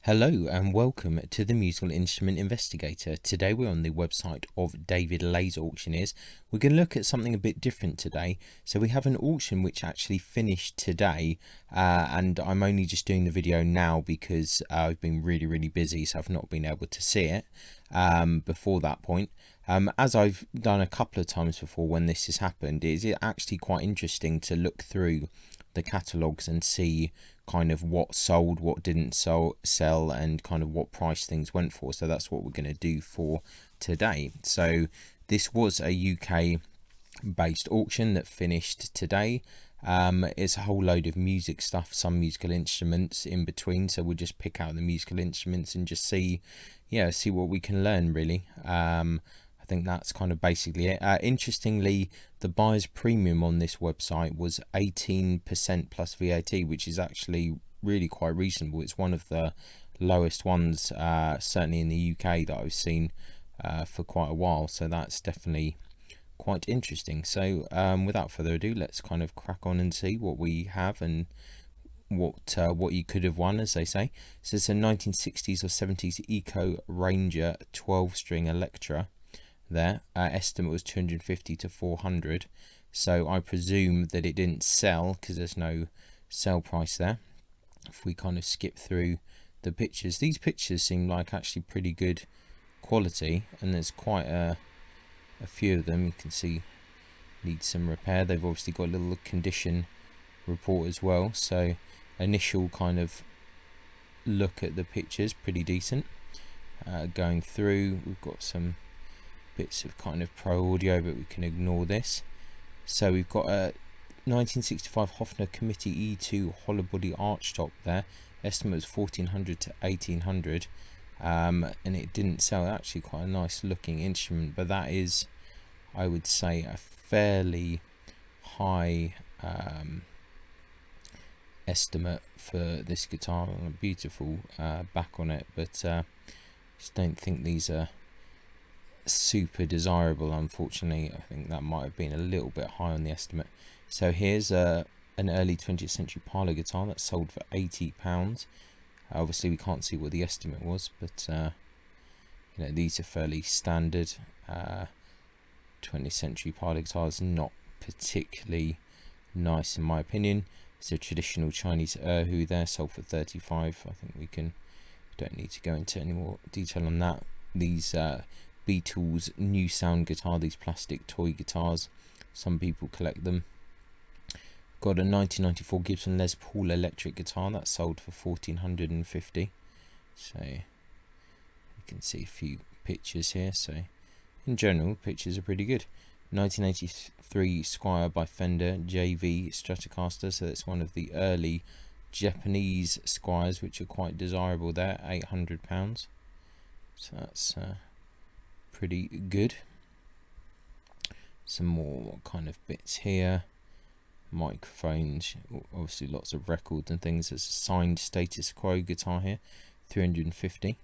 Hello and welcome to the Musical Instrument Investigator. Today we're on the website of David Lay's Auctioneers. We're going to look at something a bit different today. So we have an auction which actually finished today, and I'm only just doing the video now because I've been really busy, so I've not been able to see it before that point. As I've done a couple of times before when this has happened, it is actually quite interesting to look through the catalogues and see kind of what sold, what didn't sell, and kind of what price things went for. So that's what we're going to do for today. So this was a UK based auction that finished today. It's a whole load of music stuff, some musical instruments in between, so we'll just pick out the musical instruments and just see what we can learn, really. I think that's kind of basically it. Interestingly, the buyer's premium on this website was 18% plus VAT, which is actually really quite reasonable. It's one of the lowest ones, certainly in the UK, that I've seen for quite a while. So that's definitely quite interesting. So without further ado, let's kind of crack on and see what we have and what you could have won, as they say. So it's a 1960s or 70s Eco Ranger 12-string Electra. There, estimate was 250 to 400, so I presume that it didn't sell because there's no sell price there. If we kind of skip through the pictures, these pictures seem like actually pretty good quality, and there's quite a few of them. You can see need some repair. They've obviously got a little condition report as well, so initial kind of look at the pictures, pretty decent. Going through, we've got some bits of kind of pro audio, but we can ignore this. So we've got a 1965 Hofner Committee E2 hollow body archtop there. Estimate was 1400 to 1800, and it didn't sell. Actually quite a nice looking instrument, but that is, I would say, a fairly high estimate for this guitar. A beautiful back on it, but just don't think these are super desirable, unfortunately. I think that might have been a little bit high on the estimate. So here's an early 20th century Parlor Guitar that sold for £80. Obviously we can't see what the estimate was, but these are fairly standard 20th century Parlor Guitars, not particularly nice in my opinion. It's a traditional Chinese erhu there, sold for 35. I think don't need to go into any more detail on that. These Beatles New Sound guitar, these plastic toy guitars, some people collect them. Got a 1994 Gibson Les Paul electric guitar that sold for 1450. So you can see a few pictures here. So in general, pictures are pretty good. 1983 Squire by Fender JV Stratocaster, so that's one of the early Japanese Squires, which are quite desirable there, £800. So that's pretty good. Some more kind of bits here. Microphones, obviously lots of records and things. There's a signed Status Quo guitar here, 350.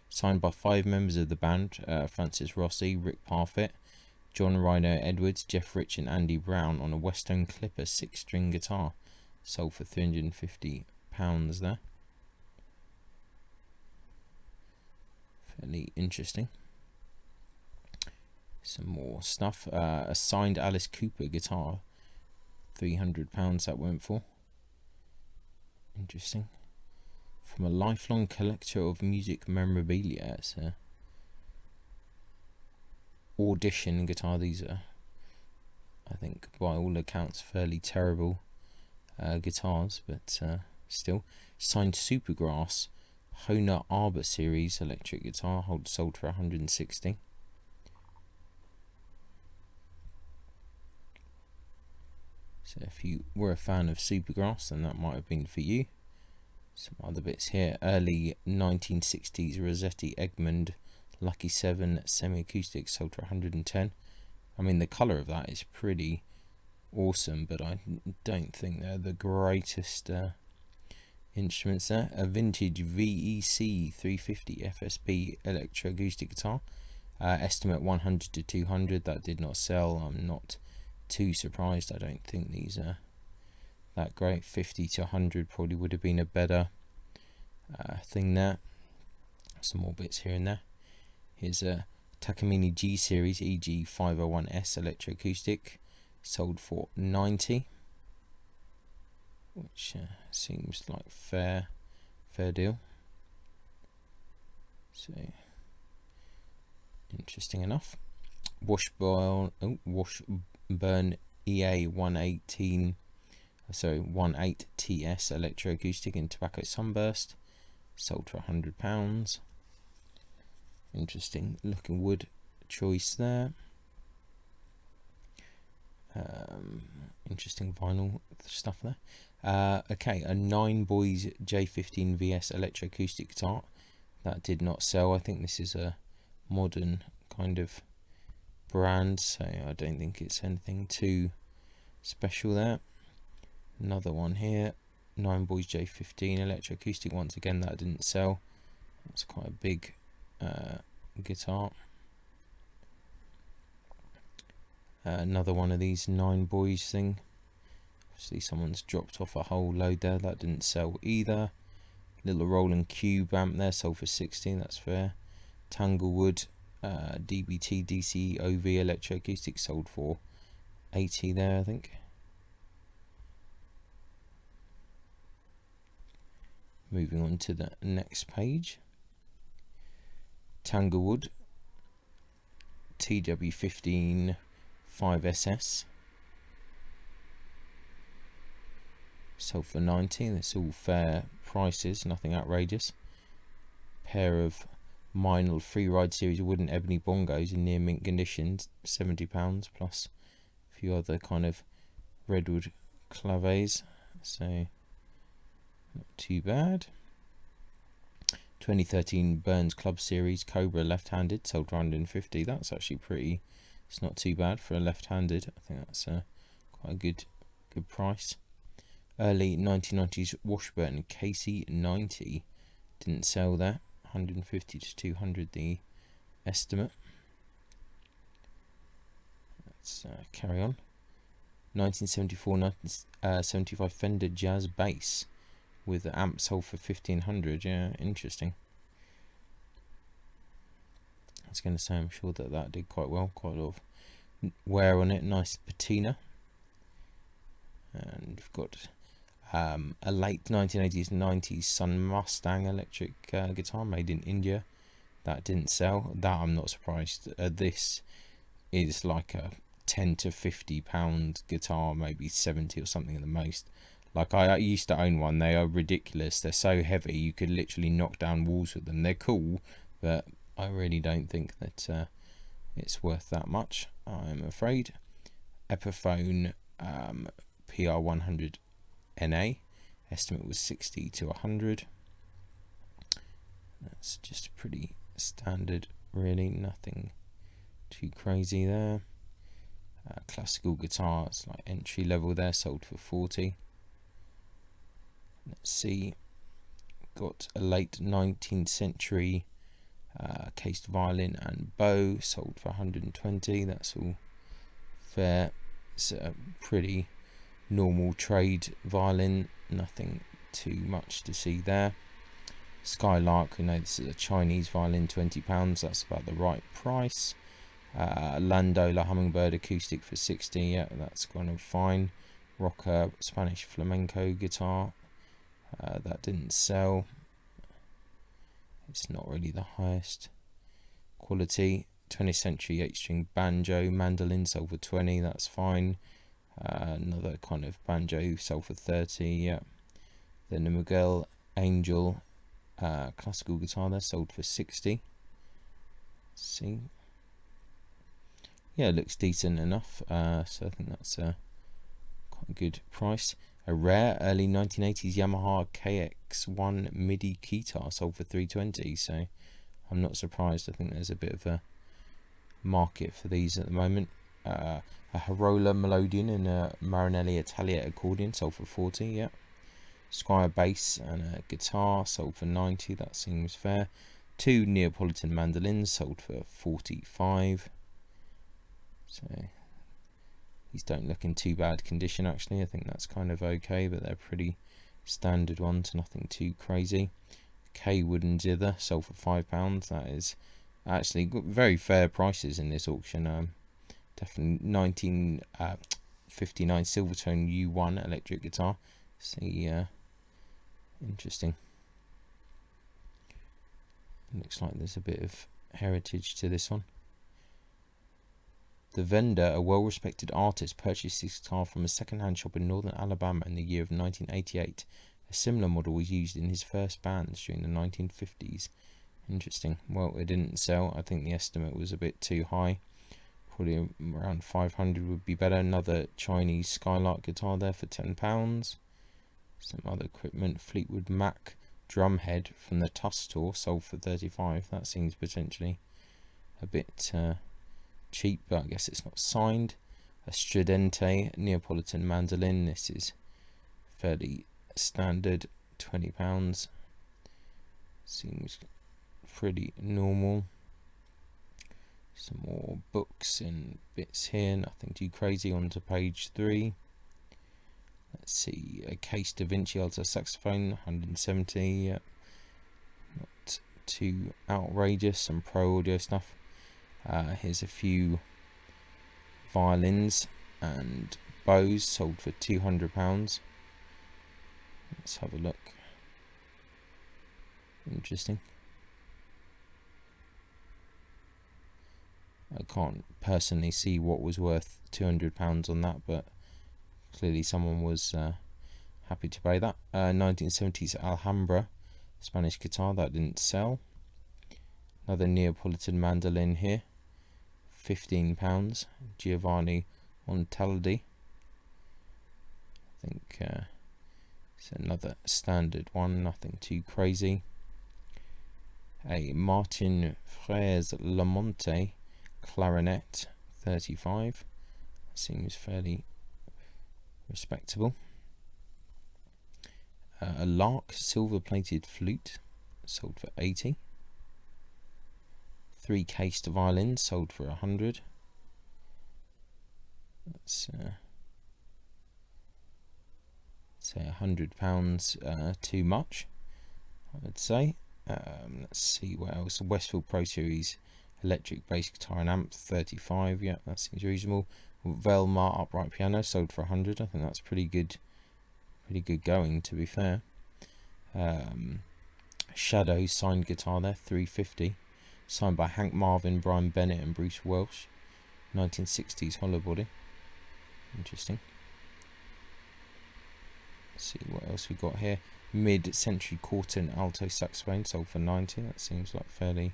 Signed by 5 members of the band, Francis Rossi, Rick Parfitt, John Rhino Edwards, Jeff Rich and Andy Brown, on a Westone Clipper 6-string guitar. Sold for £350 there. Fairly interesting. Some more stuff. A signed Alice Cooper guitar, £300 that went for. Interesting. From a lifelong collector of music memorabilia. It's a audition guitar. These are, I think, by all accounts, fairly terrible guitars, but still. Signed Supergrass Hohner Arbor series electric guitar, sold for 160. So if you were a fan of Supergrass, then that might have been for you. Some other bits here. Early 1960s Rossetti Egmond Lucky 7 semi-acoustic, sold for 110. I mean, the colour of that is pretty awesome, but I don't think they're the greatest instruments there. A vintage VEC 350 FSP Electra acoustic guitar. Estimate 100 to 200. That did not sell. I'm not too surprised. I don't think these are that great. 50 to 100 probably would have been a better thing there. Some more bits here and there. Here's a Takamine G series EG 501S electroacoustic, sold for 90, which seems like fair deal. So interesting enough. Washburn EA 118, so 18TS electroacoustic in tobacco sunburst, sold for £100. Interesting looking wood choice there. Interesting vinyl stuff there. Okay, a 9 Boys J15 VS electroacoustic guitar that did not sell. I think this is a modern kind of brand, so I don't think it's anything too special there. Another one here, 9 Boys J15 electroacoustic. Once again, that didn't sell. It's quite a big guitar. Another one of these 9 Boys thing. Obviously someone's dropped off a whole load there. That didn't sell either. Little Roland Cube amp there, sold for 16. That's fair. Tanglewood DBT DC OV electroacoustic, sold for 80 there, I think. Moving on to the next page. Tanglewood TW15 5SS, sold for 90. That's all fair prices, nothing outrageous. Pair of Meinl Freeride series wooden ebony bongos in near mint condition, £70, plus a few other kind of redwood claves, so not too bad. 2013 Burns Club Series Cobra left-handed, sold for 150. That's actually pretty, it's not too bad for a left-handed. I think that's quite a good price. Early 1990s Washburn KC90, didn't sell there. 150 to 200 the estimate. Let's carry on. 1974-1975 Fender Jazz Bass with the amp sold for 1500. Yeah, interesting. I was going to say, I'm sure that did quite well. Quite a lot of wear on it. Nice patina. And we've got a late 1980s 90s Sun Mustang electric guitar made in India. That didn't sell. That I'm not surprised. This is like a 10 to 50 pound guitar, maybe 70 or something at the most. Like, I used to own one. They are ridiculous. They're so heavy you could literally knock down walls with them. They're cool, but I really don't think that it's worth that much, I'm afraid. Epiphone PR100 NA, estimate was 60 to 100. That's just pretty standard, really, nothing too crazy there. Classical guitars, like entry level there, sold for 40. Let's see, got a late 19th century cased violin and bow, sold for 120. That's all fair. It's a pretty normal trade violin, nothing too much to see there. Skylark, we know this is a Chinese violin, £20, that's about the right price. Landola Hummingbird acoustic for 60, yeah, that's kind of fine. Rocker Spanish flamenco guitar, that didn't sell. It's not really the highest quality. 20th century 8-string banjo mandolin, sold for 20, that's fine. Another kind of banjo, sold for 30, yeah. Then the Miguel Angel classical guitar there, sold for 60. See, yeah, it looks decent enough, so I think that's quite a good price. A rare early 1980s Yamaha KX1 MIDI guitar, sold for 320, so I'm not surprised. I think there's a bit of a market for these at the moment. A Harola Melodian and a Marinelli Italia accordion, sold for 40, yeah. Squire bass and a guitar, sold for 90, that seems fair. 2 Neapolitan mandolins, sold for 45. So these don't look in too bad condition, actually. I think that's kind of okay, but they're pretty standard ones, nothing too crazy. K Wooden Zither sold for £5. That is actually got very fair prices in this auction. Definitely 1959 Silvertone U1 electric guitar. See, interesting. Looks like there's a bit of heritage to this one. The vendor, a well-respected artist, purchased this guitar from a second-hand shop in northern Alabama in the year of 1988. A similar model was used in his first bands during the 1950s. Interesting. Well, it didn't sell. I think the estimate was a bit too high. Probably around 500 would be better. Another Chinese Skylark guitar there for £10. Some other equipment. Fleetwood Mac drumhead from the Tuss tour sold for £35. That seems potentially a bit cheap, but I guess it's not signed. A Stridente Neapolitan Mandolin. This is fairly standard, £20. Seems pretty normal. Some more books and bits here, nothing too crazy. On to page 3. Let's see, a Case Da Vinci alto saxophone, 170. Not too outrageous. Some pro audio stuff. Here's a few violins and bows sold for £200. Let's have a look. Interesting. I can't personally see what was worth £200 on that, but clearly someone was happy to pay that. 1970s Alhambra Spanish guitar, that didn't sell. Another Neapolitan mandolin here, £15. Giovanni Montaldi. I think it's another standard one, nothing too crazy. A Martin Frères Lamonte clarinet, £35. Seems fairly respectable. A Lark silver plated flute sold for £80. 3 cased violins sold for £100. That's say £100 too much, I would say. Let's see what else. Westfield Pro Series electric bass guitar and amp, £35. Yeah, that seems reasonable. Velmar upright piano sold for £100. I think that's pretty good going, to be fair. Shadow signed guitar there, £350. Signed by Hank Marvin, Brian Bennett and Bruce Welsh. 1960s hollow body. Interesting. Let's see what else we got here. Mid-century Corton alto saxophone sold for £90. That seems like fairly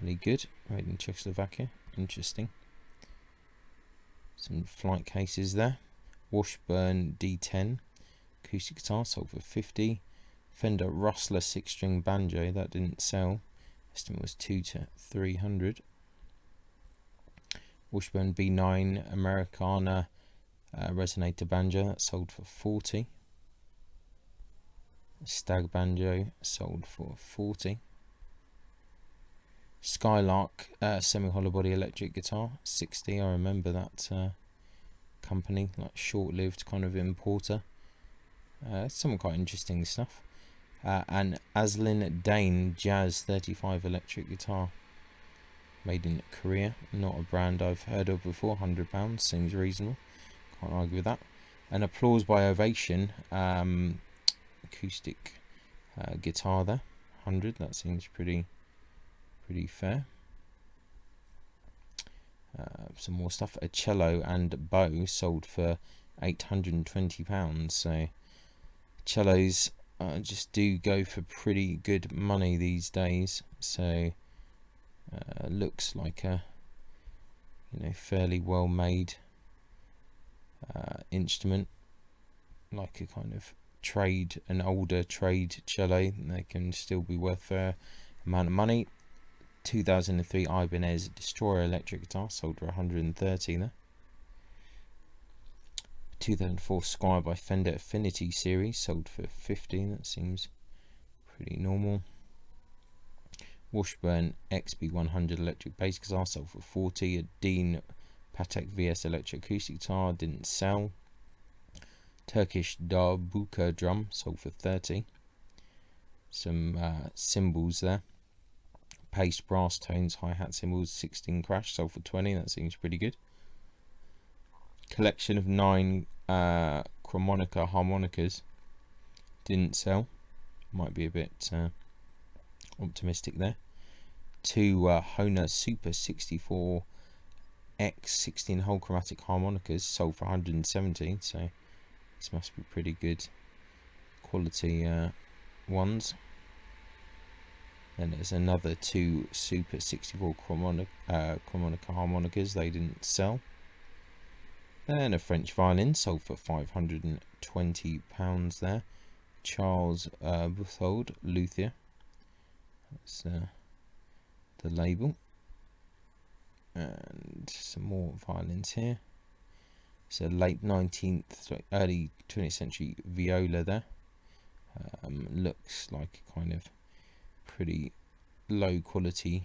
good. Made in Czechoslovakia. Interesting. Some flight cases there. Washburn D10 acoustic guitar sold for £50. Fender Rustler 6-string banjo, that didn't sell. Estimate was $200 to $300. Washburn B9 Americana resonator banjo, that sold for £40. Stag banjo sold for £40. Skylark semi-hollow body electric guitar, £60. I remember that company, like short-lived kind of importer. Some quite interesting stuff. And Aslin Dane Jazz 35 electric guitar, made in Korea. Not a brand I've heard of before. £100 seems reasonable. Can't argue with that. An Applause by Ovation acoustic guitar there, £100. That seems pretty fair. Some more stuff. A cello and bow sold for £820. So cellos just do go for pretty good money these days. So looks like a fairly well made instrument, like a kind of an older trade cello. They can still be worth a fair amount of money. 2003 Ibanez Destroyer electric guitar sold for £130 there. 2004 Squire by Fender Affinity series sold for £50. That seems pretty normal. Washburn XB100 electric bass guitar sold for £40. A Dean Patek VS electric acoustic guitar didn't sell. Turkish Darbuka drum sold for £30. Some cymbals there. Paste brass tones, hi-hat cymbals, 16 crash, sold for 20. That seems pretty good. Collection of 9 chromonica harmonicas. Didn't sell. Might be a bit optimistic there. 2 Hohner Super 64X 16-hole chromatic harmonicas, sold for 170. So this must be pretty good quality ones. Then there's another 2 Super 64 chromonica harmonicas. They didn't sell. Then a French violin, sold for £520 there. Charles Bouthold luthier. That's the label. And some more violins here. It's a late 19th, early 20th century viola there. Looks like a kind of pretty low quality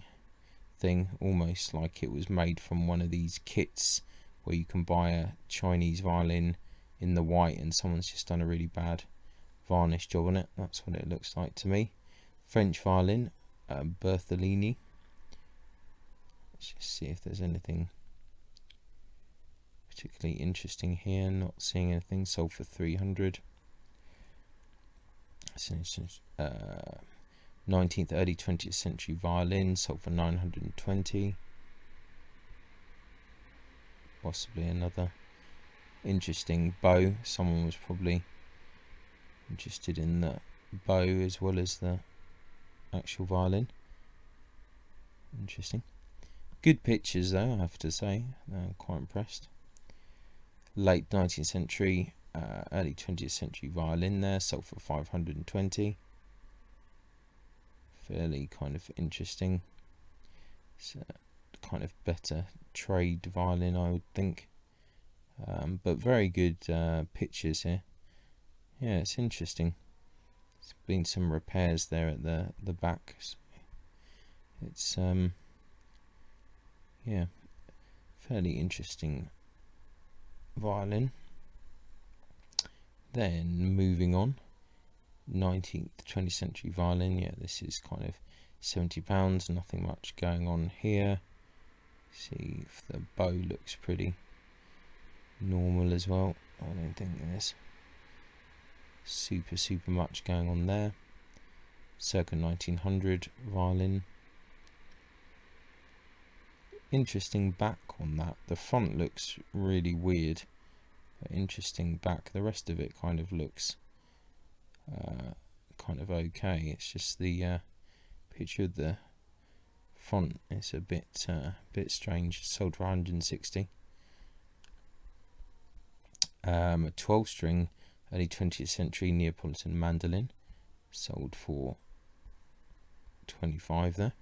thing, almost like it was made from one of these kits where you can buy a Chinese violin in the white and someone's just done a really bad varnish job on it. That's what it looks like to me. French violin, Bertolini. Let's just see if there's anything particularly interesting here. Not seeing anything. Sold for 300. So 19th, early 20th century violin, sold for 920. Possibly another interesting bow. Someone was probably interested in the bow as well as the actual violin. Interesting. Good pictures though, I have to say. I'm quite impressed. Late 19th century, early 20th century violin there, sold for 520. Fairly kind of interesting. It's a kind of better trade violin, I would think. But very good pictures here. Yeah, it's interesting. There's been some repairs there at the back. So it's yeah, fairly interesting violin. Then moving on, 19th, 20th century violin. Yeah, this is kind of £70. Nothing much going on here. See if the bow looks pretty normal as well. I don't think there's super much going on there. Circa 1900 violin. Interesting back on that. The front looks really weird, but interesting back. The rest of it kind of looks kind of okay. It's just the picture of the font is a bit strange. Sold for 160. A 12-string early 20th century Neapolitan mandolin, sold for 25 there.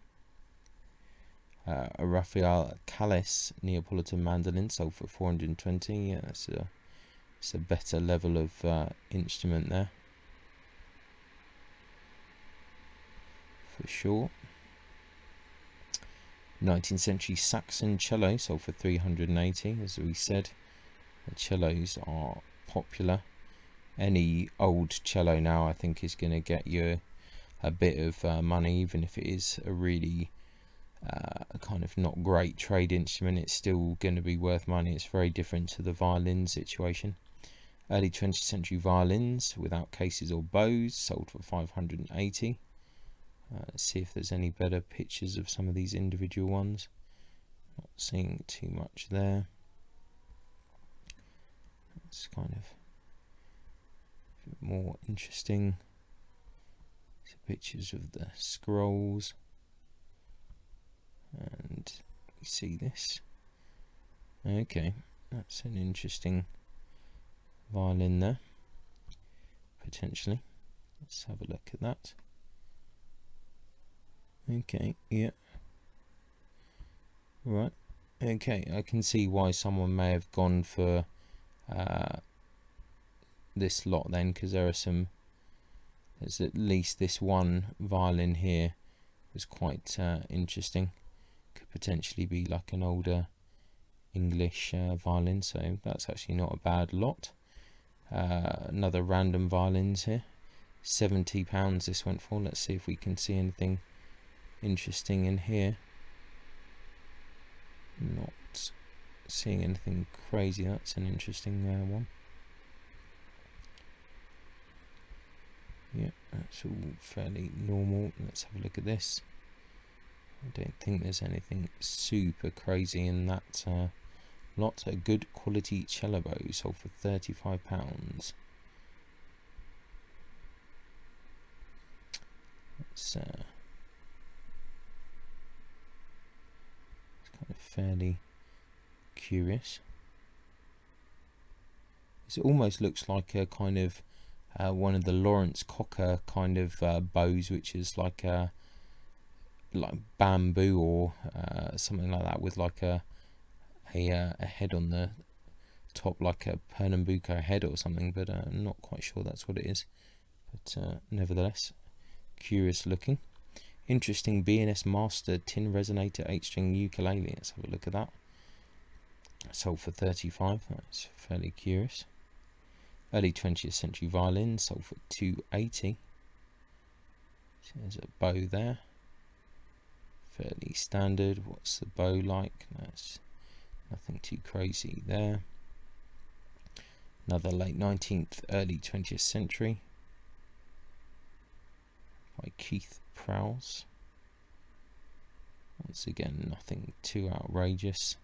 A Raphael Callis Neapolitan mandolin, sold for 420. Yeah, it's a better level of instrument there, for sure. 19th century Saxon cello, sold for 380. As we said, the cellos are popular. Any old cello now, I think, is going to get you a bit of money, even if it is a really kind of not great trade instrument. It's still going to be worth money. It's very different to the violin situation. Early 20th century violins without cases or bows, sold for 580. Let's see if there's any better pictures of some of these individual ones. Not seeing too much there. It's kind of a bit more interesting. Some pictures of the scrolls. And we see this. Okay, that's an interesting violin there, potentially. Let's have a look at that. Okay, yeah. Right. Okay, I can see why someone may have gone for this lot then, because there's at least this one violin here was quite interesting. Could potentially be like an older English violin, so that's actually not a bad lot. Another random violins here. £70 this went for. Let's see if we can see anything interesting in here. Not seeing anything crazy. That's an interesting one. Yeah, that's all fairly normal. Let's have a look at this. I don't think there's anything super crazy in that lot. A good quality cello bow sold for £35. It's kind of fairly curious. It almost looks like a kind of one of the Lawrence Cocker kind of bows, which is like bamboo or something like that, with like a head on the top, like a Pernambuco head or something, but I'm not quite sure that's what it is. But nevertheless, curious looking. Interesting B&S Master tin resonator 8-string ukulele. Let's have a look at that. Sold for £35. That's fairly curious. Early 20th century violin sold for £280. So there's a bow there. Fairly standard. What's the bow like? That's nothing too crazy there. Another late 19th, early 20th century by Keith Prowse. Once again, nothing too outrageous.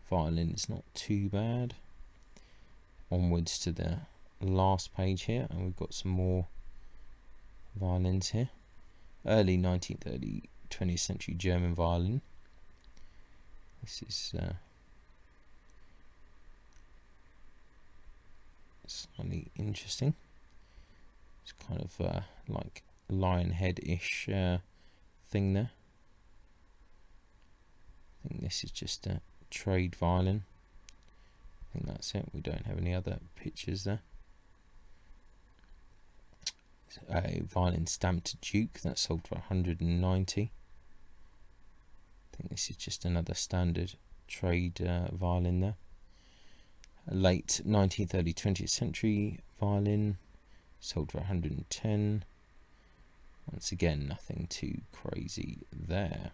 Violin is not too bad. Onwards to the last page here, and we've got some more violins here. Early 19th, early 20th century German violin. This is slightly interesting. It's kind of like lion head-ish thing there. I think this is just a trade violin. I think that's it. We don't have any other pictures there. A violin stamped Duke that sold for £190. I think this is just another standard trade violin there. A late 19th, early 20th century violin sold for £110. Once again, nothing too crazy there.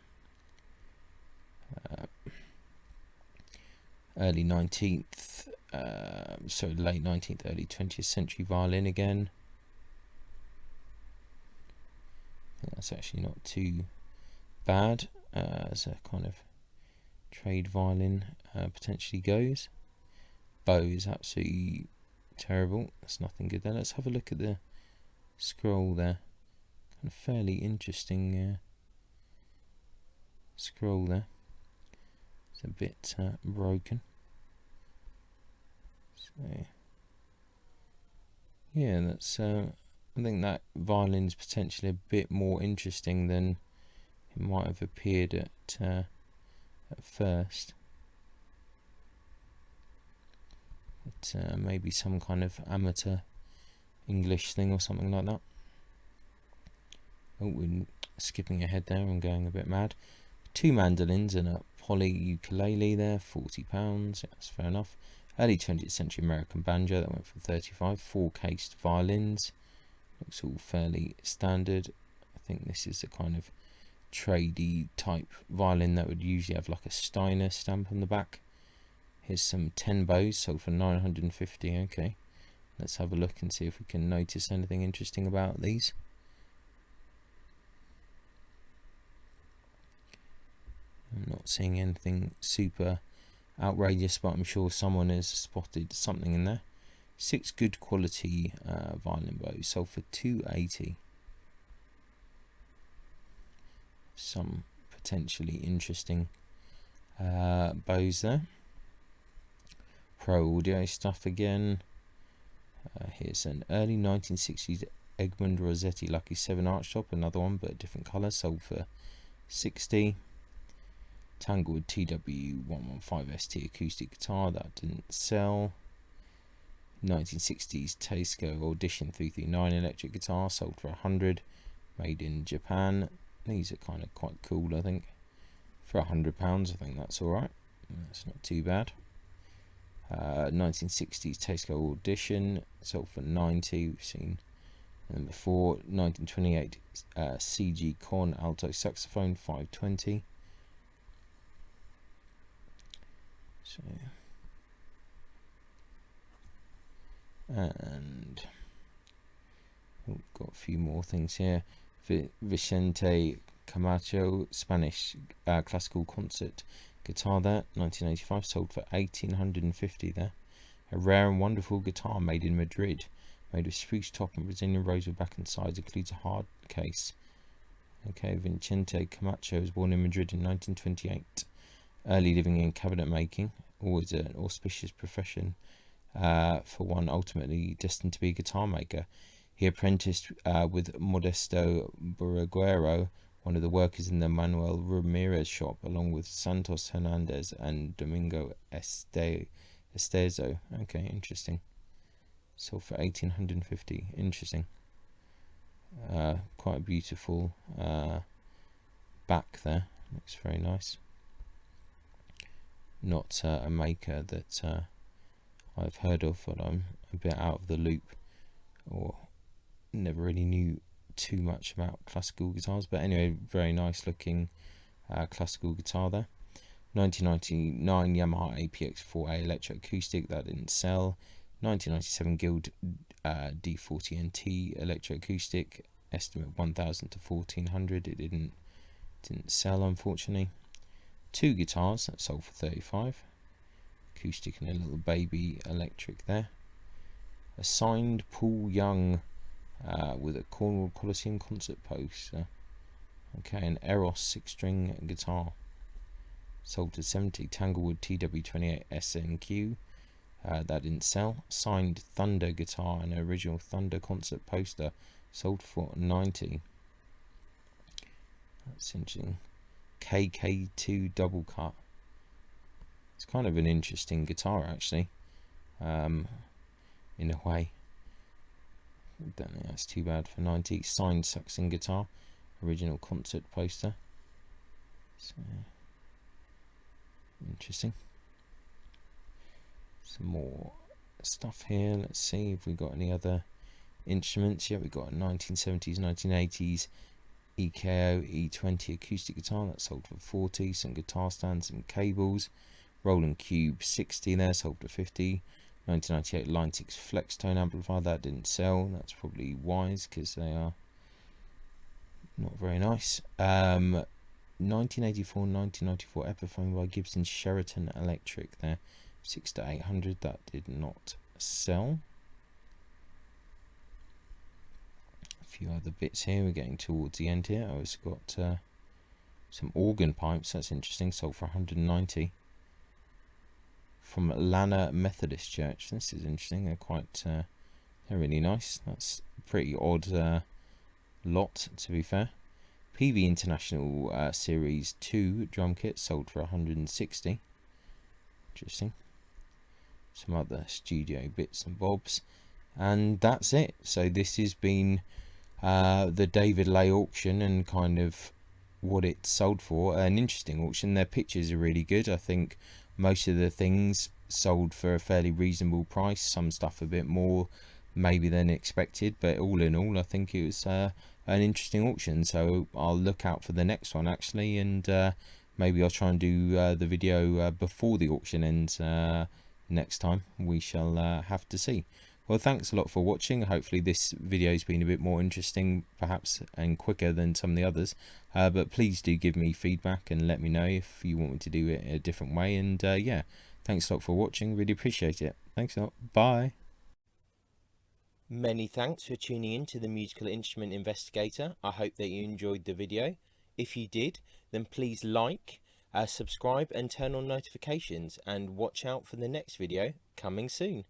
Early 19th, late 19th, early 20th century violin again. I think that's actually not too bad as a kind of trade violin potentially goes. Bow is absolutely terrible. That's nothing good there. Let's have a look at the scroll there. Kind of fairly interesting scroll there. It's a bit broken. So yeah, that's I think that violin's potentially a bit more interesting than it might have appeared at first. But maybe some kind of amateur English thing or something like that. Oh, we're skipping ahead there and going a bit mad. 2 mandolins and a poly ukulele there, £40. Yeah, that's fair enough. Early 20th century American banjo, that went for 35. 4 cased violins, looks all fairly standard. I think this is a kind of tradey type violin that would usually have like a Steiner stamp on the back. Here's some 10 bows, sold for £950. Okay, let's have a look and see if we can notice anything interesting about these. I'm not seeing anything super outrageous, but I'm sure someone has spotted something in there. 6 good quality violin bows, sold for £280. Some potentially interesting bows there. Pro audio stuff again. Here's an early 1960s Egmont Rossetti Lucky 7 Archtop, another one but a different colour, sold for £60. Tanglewood TW115ST acoustic guitar, that didn't sell. 1960s Teisco Audition 339 electric guitar, sold for £100. Made in Japan. These are kind of quite cool, I think. For £100, I think that's alright. That's not too bad. 1960s Teisco Audition, sold for £90. We've seen And before 1928 CG Con alto saxophone 520. So, and we've got a few more things here. Vicente Camacho Spanish classical concert guitar there, 1985, sold for 1850 there. A rare and wonderful guitar made in Madrid, made of spruce top and Brazilian rosewood back and sides, includes a hard case. Okay, Vicente Camacho was born in Madrid in 1928. Early living in cabinet making, always an auspicious profession for one ultimately destined to be a guitar maker. He apprenticed with Modesto Borreguero, one of the workers in the Manuel Ramirez shop, along with Santos Hernandez and Domingo Estezo. Okay, interesting. Sold for 1850. Interesting. Quite a beautiful back there. Looks very nice. Not a maker that I've heard of, but I'm a bit out of the loop, or never really knew too much about classical guitars. But anyway, very nice looking classical guitar there. 1999 Yamaha APX4A Electra acoustic, that didn't sell. 1997 Guild D40 NT Electra acoustic, estimate 1,000 to 1,400. It didn't sell, unfortunately. Two guitars that sold for 35, acoustic and a little baby electric there. A signed Paul Young with a Cornwall Coliseum concert poster. Okay, an Eros 6-string guitar, sold to 70. Tanglewood TW28 SNQ, that didn't sell. Signed Thunder guitar and original Thunder concert poster, sold for 90. That's interesting. KK2 double cut. It's kind of an interesting guitar, actually, in a way. Don't think that's too bad for 90. Signed Saxon guitar, original concert poster. So interesting. Some more stuff here. Let's see if we got any other instruments. Yeah, we got a 1970s, 1980s EKO E20 acoustic guitar that sold for 40. Some guitar stands, some cables. Roland Cube 60 there, sold for 50. 1998 Line 6 Flex Tone amplifier, that didn't sell. That's probably wise because they are not very nice. 1984 1994 Epiphone by Gibson Sheraton Electric there, 6 to 800. That did not sell. A few other bits here. We're getting towards the end here. I've got some organ pipes. That's interesting. Sold for 190. From Lana Methodist Church. This is interesting. They're quite they're really nice. That's a pretty odd lot, to be fair. PV International Series 2 drum kit, sold for 160. Interesting. Some other studio bits and bobs, and that's it. So this has been the David Lay auction and kind of what it sold for. An interesting auction. Their pictures are really good. I think most of the things sold for a fairly reasonable price. Some stuff a bit more maybe than expected, but all in all I think it was an interesting auction. So I'll look out for the next one, actually, and maybe I'll try and do the video before the auction ends next time. We shall have to see. Well, thanks a lot for watching. Hopefully this video has been a bit more interesting perhaps and quicker than some of the others, but please do give me feedback and let me know if you want me to do it a different way. And yeah, thanks a lot for watching. Really appreciate it. Thanks a lot. Bye. Many thanks for tuning in to the Musical Instrument Investigator. I hope that you enjoyed the video. If you did, then please like, subscribe and turn on notifications, and watch out for the next video coming soon.